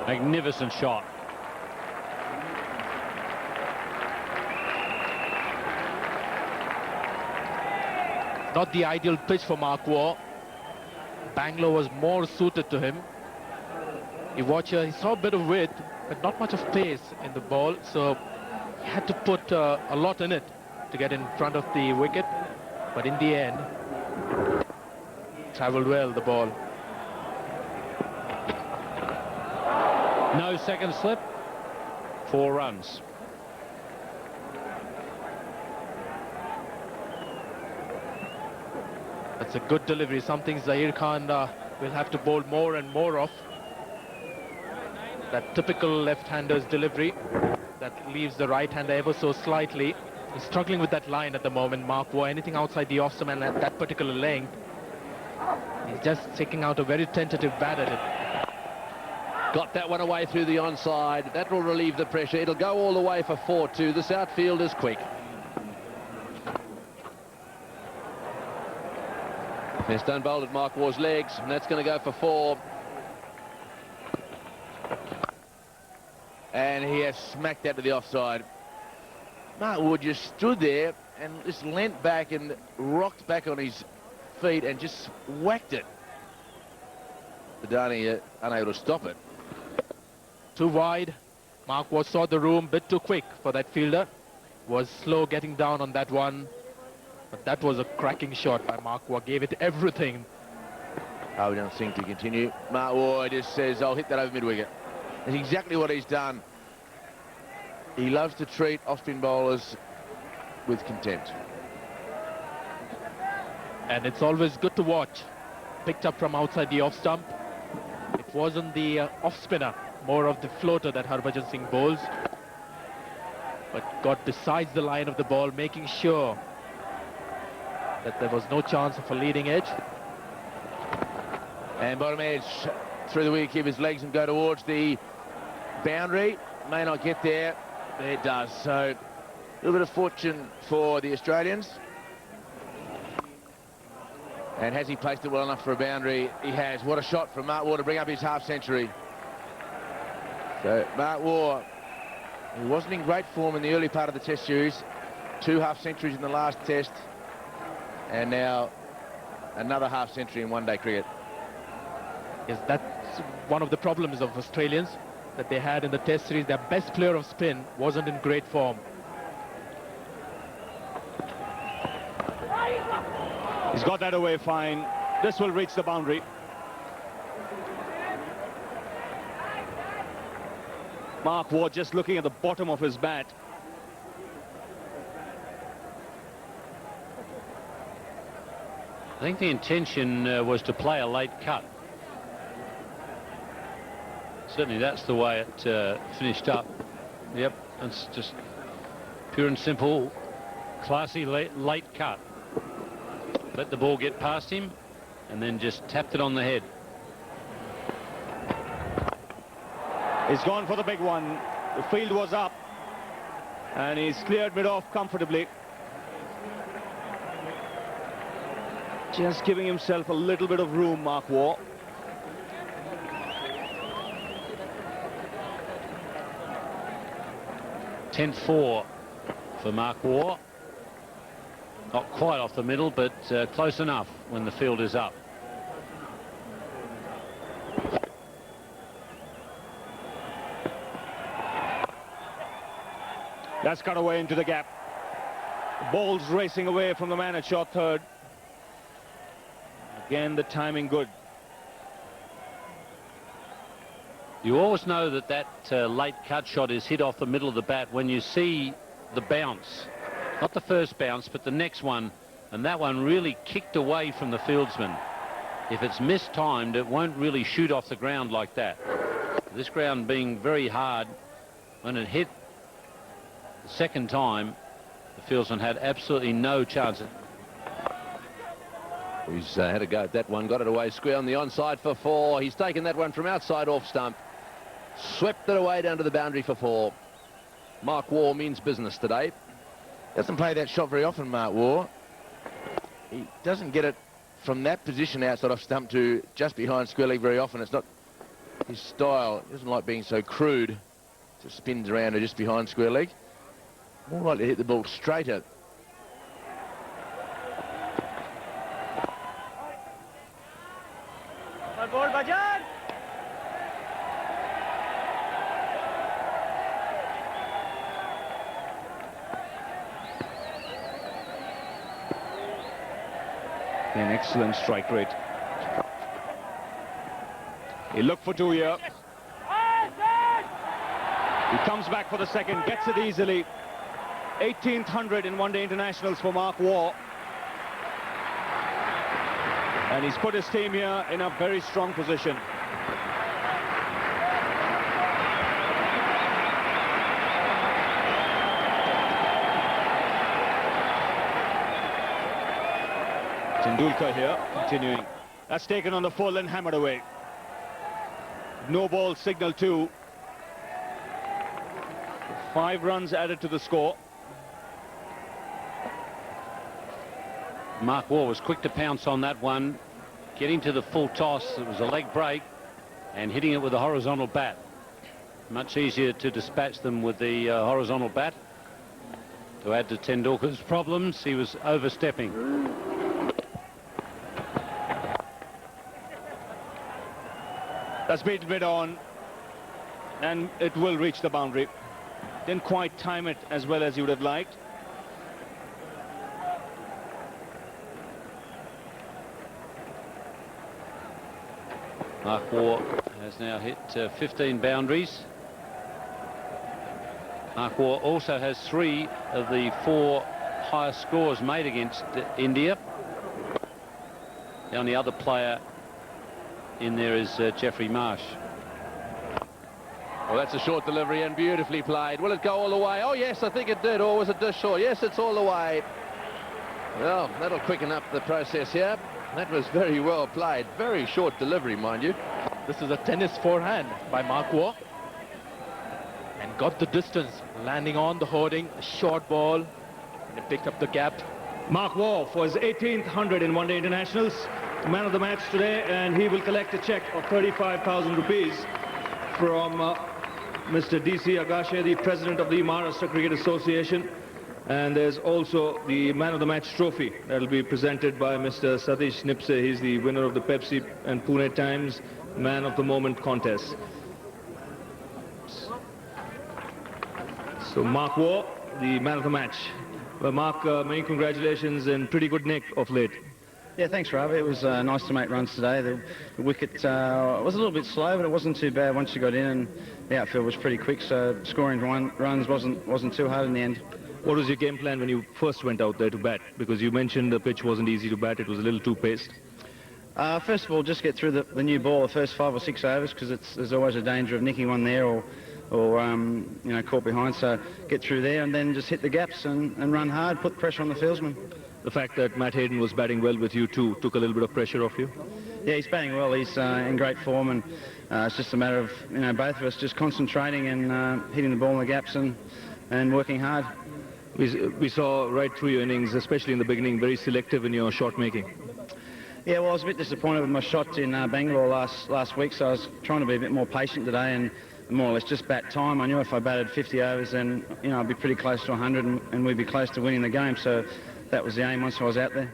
Magnificent shot. Not the ideal pitch for Waugh. Bangalore was more suited to him. You watch here, he saw a bit of width, but not much of pace in the ball, so he had to put a lot in it to get in front of the wicket. But in the end, travelled well, the ball. No second slip. 4 runs. That's a good delivery, something Zahir Khan will have to bowl more and more of. That typical left-hander's delivery that leaves the right-hander ever so slightly. He's struggling with that line at the moment, Waugh. Anything outside the off-stump and at that particular length, he's just taking out a very tentative bat at it. Got that one away through the onside. That will relieve the pressure. It'll go all the way for 4-2. This outfield is quick. They're stone bowled at Waugh's legs, and that's going to go for 4. And he has smacked that to the offside. Waugh just stood there and just leant back and rocked back on his feet and just whacked it. Badani unable to stop it. Too wide. Waugh saw the room, bit too quick for that fielder. Was slow getting down on that one. But that was a cracking shot by Waugh. Gave it everything. We don't think to continue. Waugh just says, I'll hit that over mid-wicket. That's exactly what he's done. He loves to treat off-spin bowlers with contempt. And it's always good to watch. Picked up from outside the off-stump. It wasn't the off-spinner, more of the floater that Harbhajan Singh bowls. But got besides the line of the ball, making sure that there was no chance of a leading edge. And bottom edge through the wicket, keep his legs and go towards the boundary. May not get there. It does. So a little bit of fortune for the Australians. And has he placed it well enough for a boundary? He has. What a shot from Waugh to bring up his half-century. So Waugh, he wasn't in great form in the early part of the Test series. 2 half-centuries in the last Test. And now another half-century in one-day cricket. Yes, that's one of the problems of Australians that they had in the Test series. Their best player of spin wasn't in great form. He's got that away fine. This will reach the boundary. Waugh just looking at the bottom of his bat. I think the intention was to play a late cut. Certainly that's the way it finished up. Yep, it's just pure and simple, classy late cut. Let the ball get past him and then just tapped it on the head. He's gone for the big one. The field was up and he's cleared mid-off comfortably. Just giving himself a little bit of room, Waugh. Tenth 4 for Waugh. Not quite off the middle, but close enough when the field is up. That's cut away into the gap. The ball's racing away from the man at short third. Again, the timing good. You always know that that late cut shot is hit off the middle of the bat when you see the bounce. Not the first bounce, but the next one. And that one really kicked away from the fieldsman. If it's mistimed, it won't really shoot off the ground like that. This ground being very hard, when it hit the second time, the fieldsman had absolutely no chance. He's had a go at that one, got it away square on the onside for 4. He's taken that one from outside off stump, swept it away down to the boundary for 4. Waugh means business today. Doesn't play that shot very often, Waugh. He doesn't get it from that position outside off stump to just behind square leg very often. It's not his style. He doesn't like being so crude. Just spins around or just behind square leg. More likely to hit the ball straighter. An excellent strike rate. He looked for 2 here. He comes back for the second, gets it easily. 18th 100 in one-day internationals for Mark Waugh. And he's put his team here in a very strong position. Tendulkar here, continuing. That's taken on the full and hammered away. No ball signal 2. 5 runs added to the score. Mark Waugh was quick to pounce on that one, getting to the full toss. It was a leg break and hitting it with a horizontal bat. Much easier to dispatch them with the horizontal bat. To add to Tendulkar's problems, he was overstepping. That's beaten mid on, and it will reach the boundary. Didn't quite time it as well as you would have liked. Mark Waugh has now hit 15 boundaries. Mark Waugh also has 3 of the 4 highest scores made against India. The only other player in there is Jeffrey Marsh. Well, that's a short delivery and beautifully played. Will it go all the way? Oh, yes, I think it did. Or was it just short? Yes, it's all the way. Well, that'll quicken up the process here. That was very well played. Very short delivery, mind you. This is a tennis forehand by Mark Waugh. And got the distance, landing on the hoarding, a short ball, and it picked up the gap. Mark Waugh for his 18th 100 in one-day internationals. Man of the match today, and he will collect a check of 35,000 rupees from Mr. D.C. Agashe, the president of the Maharashtra Cricket Association. And there's also the Man of the Match trophy that will be presented by Mr. Satish Nipse. He's the winner of the Pepsi and Pune Times Man of the Moment contest. So Mark Waugh, the Man of the Match. Well, Mark, many congratulations and pretty good nick of late. Yeah, thanks, Ravi. It was nice to make runs today. The wicket was a little bit slow, but it wasn't too bad once you got in, and the outfield was pretty quick, so scoring runs wasn't too hard in the end. What was your game plan when you first went out there to bat? Because you mentioned the pitch wasn't easy to bat, it was a little too paced. First of all, just get through the new ball the first 5 or 6 overs, because there's always a danger of nicking one there or you know, caught behind. So get through there and then just hit the gaps and run hard, put pressure on the fieldsman. The fact that Matt Hayden was batting well with you too took a little bit of pressure off you? Yeah, he's batting well. He's in great form, and it's just a matter of, you know, both of us just concentrating and hitting the ball in the gaps and working hard. We saw right through your innings, especially in the beginning, very selective in your shot making. Yeah, well, I was a bit disappointed with my shot in Bangalore last week, so I was trying to be a bit more patient today and more or less just bat time. I knew if I batted 50 overs, then, you know, I'd be pretty close to 100 and we'd be close to winning the game. So that was the aim once I was out there.